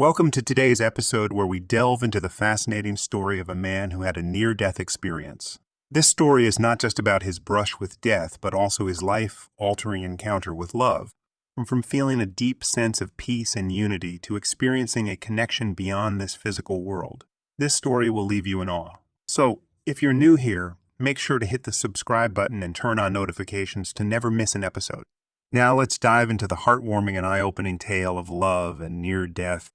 Welcome to today's episode where we delve into the fascinating story of a man who had a near-death experience. This story is not just about his brush with death, but also his life-altering encounter with love. From feeling a deep sense of peace and unity to experiencing a connection beyond this physical world. This story will leave you in awe. So, if you're new here, make sure to hit the subscribe button and turn on notifications to never miss an episode. Now let's dive into the heartwarming and eye-opening tale of love and near-death.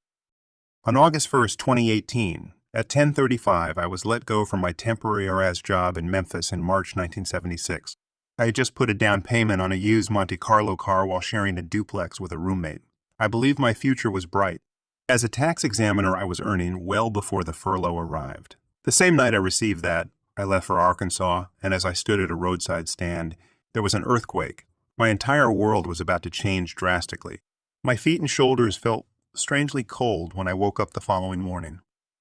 On August 1st, 2018, at 10:35, I was let go from my temporary RAS job in Memphis in March 1976. I had just put a down payment on a used Monte Carlo car while sharing a duplex with a roommate. I believed my future was bright. As a tax examiner, I was earning well before the furlough arrived. The same night I received that, I left for Arkansas, and as I stood at a roadside stand, there was an earthquake. My entire world was about to change drastically. My feet and shoulders felt strangely cold when I woke up the following morning.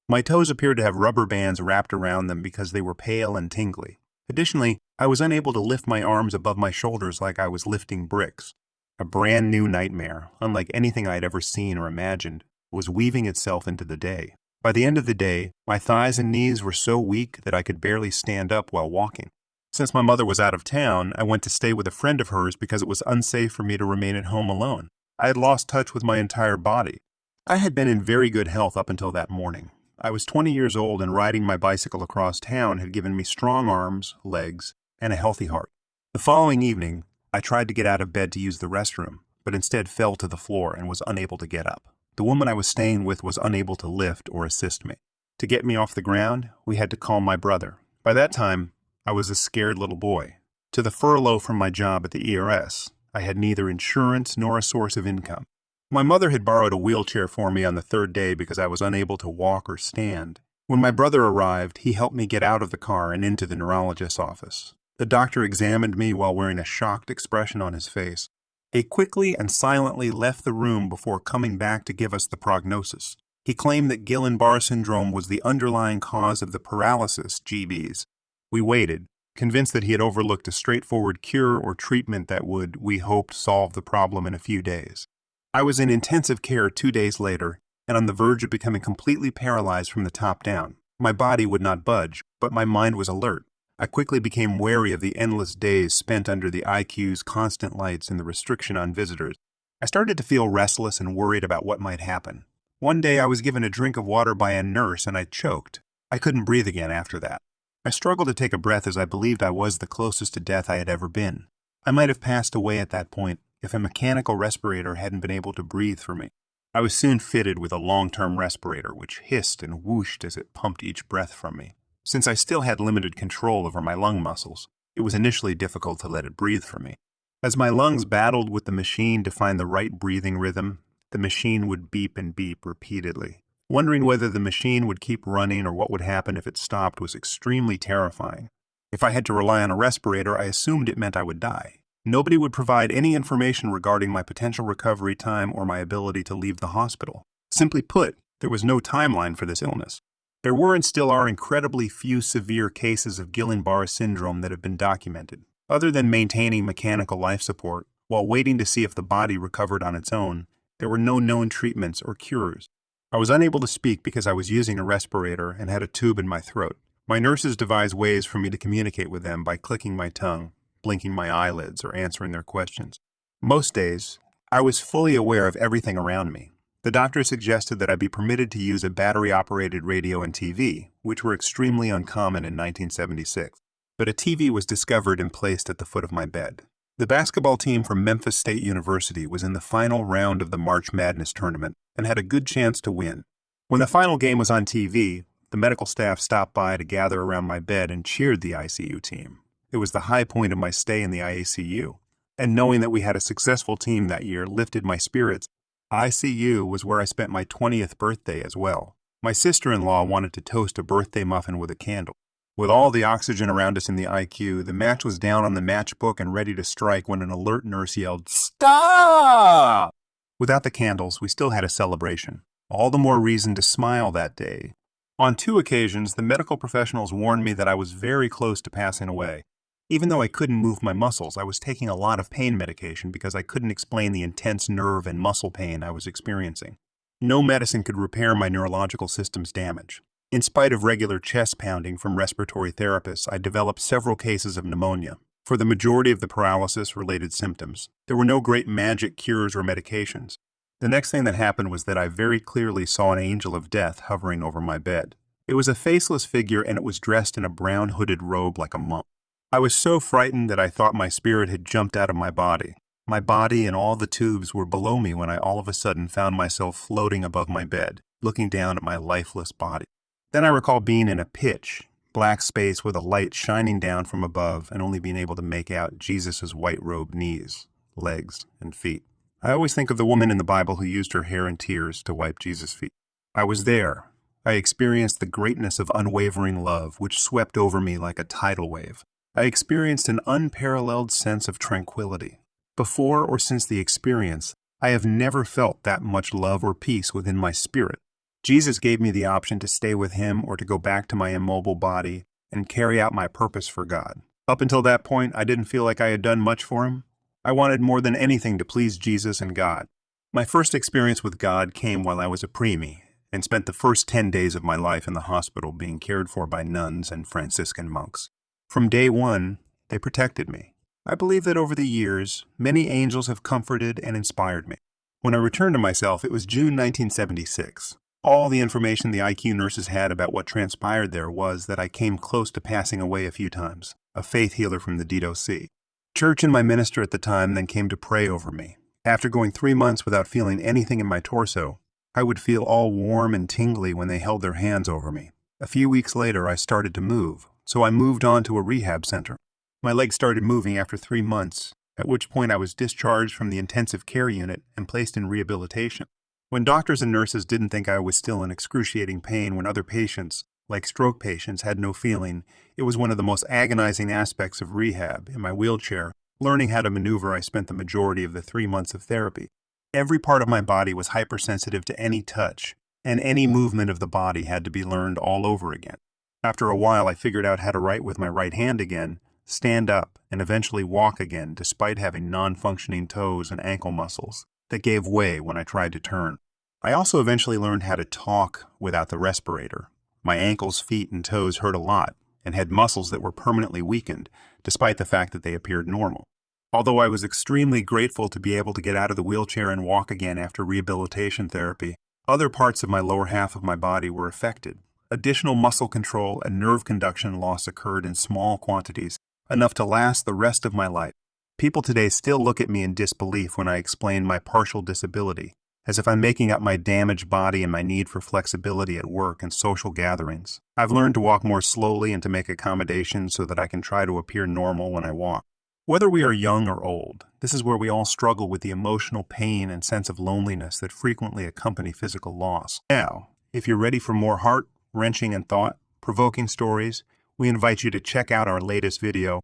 My toes appeared to have rubber bands wrapped around them because they were pale and tingly. Additionally, I was unable to lift my arms above my shoulders like I was lifting bricks. A brand new nightmare, unlike anything I had ever seen or imagined, was weaving itself into the day. By the end of the day, my thighs and knees were so weak that I could barely stand up while walking. Since my mother was out of town, I went to stay with a friend of hers because it was unsafe for me to remain at home alone. I had lost touch with my entire body. I had been in very good health up until that morning. I was 20 years old and riding my bicycle across town had given me strong arms, legs, and a healthy heart. The following evening, I tried to get out of bed to use the restroom, but instead fell to the floor and was unable to get up. The woman I was staying with was unable to lift or assist me. To get me off the ground, we had to call my brother. By that time, I was a scared little boy. To the furlough from my job at the ERS, I had neither insurance nor a source of income. My mother had borrowed a wheelchair for me on the third day because I was unable to walk or stand. When my brother arrived, he helped me get out of the car and into the neurologist's office. The doctor examined me while wearing a shocked expression on his face. He quickly and silently left the room before coming back to give us the prognosis. He claimed that Guillain-Barré syndrome was the underlying cause of the paralysis, GBs. We waited, convinced that he had overlooked a straightforward cure or treatment that would, we hoped, solve the problem in a few days. I was in intensive care 2 days later, and on the verge of becoming completely paralyzed from the top down. My body would not budge, but my mind was alert. I quickly became wary of the endless days spent under the IQ's constant lights and the restriction on visitors. I started to feel restless and worried about what might happen. One day I was given a drink of water by a nurse and I choked. I couldn't breathe again after that. I struggled to take a breath as I believed I was the closest to death I had ever been. I might have passed away at that point if a mechanical respirator hadn't been able to breathe for me. I was soon fitted with a long-term respirator, which hissed and whooshed as it pumped each breath from me. Since I still had limited control over my lung muscles, it was initially difficult to let it breathe for me. As my lungs battled with the machine to find the right breathing rhythm, the machine would beep and beep repeatedly. Wondering whether the machine would keep running or what would happen if it stopped was extremely terrifying. If I had to rely on a respirator, I assumed it meant I would die. Nobody would provide any information regarding my potential recovery time or my ability to leave the hospital. Simply put, there was no timeline for this illness. There were and still are incredibly few severe cases of Guillain-Barré syndrome that have been documented. Other than maintaining mechanical life support, while waiting to see if the body recovered on its own, there were no known treatments or cures. I was unable to speak because I was using a respirator and had a tube in my throat. My nurses devised ways for me to communicate with them by clicking my tongue, blinking my eyelids, or answering their questions. Most days, I was fully aware of everything around me. The doctor suggested that I be permitted to use a battery-operated radio and TV, which were extremely uncommon in 1976. But a TV was discovered and placed at the foot of my bed. The basketball team from Memphis State University was in the final round of the March Madness tournament and had a good chance to win. When the final game was on TV, the medical staff stopped by to gather around my bed and cheered the ICU team. It was the high point of my stay in the ICU, and knowing that we had a successful team that year lifted my spirits. ICU was where I spent my 20th birthday as well. My sister-in-law wanted to toast a birthday muffin with a candle. With all the oxygen around us in the ICU, the match was down on the matchbook and ready to strike when an alert nurse yelled, "Stop!" Without the candles, we still had a celebration. All the more reason to smile that day. On 2 occasions, the medical professionals warned me that I was very close to passing away. Even though I couldn't move my muscles, I was taking a lot of pain medication because I couldn't explain the intense nerve and muscle pain I was experiencing. No medicine could repair my neurological system's damage. In spite of regular chest pounding from respiratory therapists, I developed several cases of pneumonia. For the majority of the paralysis-related symptoms, there were no great magic cures or medications. The next thing that happened was that I very clearly saw an angel of death hovering over my bed. It was a faceless figure, and it was dressed in a brown hooded robe like a monk. I was so frightened that I thought my spirit had jumped out of my body. My body and all the tubes were below me when I all of a sudden found myself floating above my bed, looking down at my lifeless body. Then I recall being in a pitch black space with a light shining down from above and only being able to make out Jesus' white-robed knees, legs, and feet. I always think of the woman in the Bible who used her hair and tears to wipe Jesus' feet. I was there. I experienced the greatness of unwavering love, which swept over me like a tidal wave. I experienced an unparalleled sense of tranquility. Before or since the experience, I have never felt that much love or peace within my spirit. Jesus gave me the option to stay with him or to go back to my immobile body and carry out my purpose for God. Up until that point, I didn't feel like I had done much for him. I wanted more than anything to please Jesus and God. My first experience with God came while I was a preemie and spent the first 10 days of my life in the hospital being cared for by nuns and Franciscan monks. From day one, they protected me. I believe that over the years, many angels have comforted and inspired me. When I returned to myself, it was June 1976. All the information the IQ nurses had about what transpired there was that I came close to passing away a few times, a faith healer from the DOC. Church and my minister at the time then came to pray over me. After going 3 months without feeling anything in my torso, I would feel all warm and tingly when they held their hands over me. A few weeks later, I started to move, so I moved on to a rehab center. My legs started moving after 3 months, at which point I was discharged from the intensive care unit and placed in rehabilitation. When doctors and nurses didn't think I was still in excruciating pain when other patients, like stroke patients, had no feeling, it was one of the most agonizing aspects of rehab. In my wheelchair, learning how to maneuver, I spent the majority of the 3 months of therapy. Every part of my body was hypersensitive to any touch, and any movement of the body had to be learned all over again. After a while, I figured out how to write with my right hand again, stand up, and eventually walk again despite having non-functioning toes and ankle muscles that gave way when I tried to turn. I also eventually learned how to talk without the respirator. My ankles, feet, and toes hurt a lot and had muscles that were permanently weakened, despite the fact that they appeared normal. Although I was extremely grateful to be able to get out of the wheelchair and walk again after rehabilitation therapy, other parts of my lower half of my body were affected. Additional muscle control and nerve conduction loss occurred in small quantities, enough to last the rest of my life. People today still look at me in disbelief when I explain my partial disability, as if I'm making up my damaged body and my need for flexibility at work and social gatherings. I've learned to walk more slowly and to make accommodations so that I can try to appear normal when I walk. Whether we are young or old, this is where we all struggle with the emotional pain and sense of loneliness that frequently accompany physical loss. Now, if you're ready for more heart-wrenching and thought-provoking stories, we invite you to check out our latest video,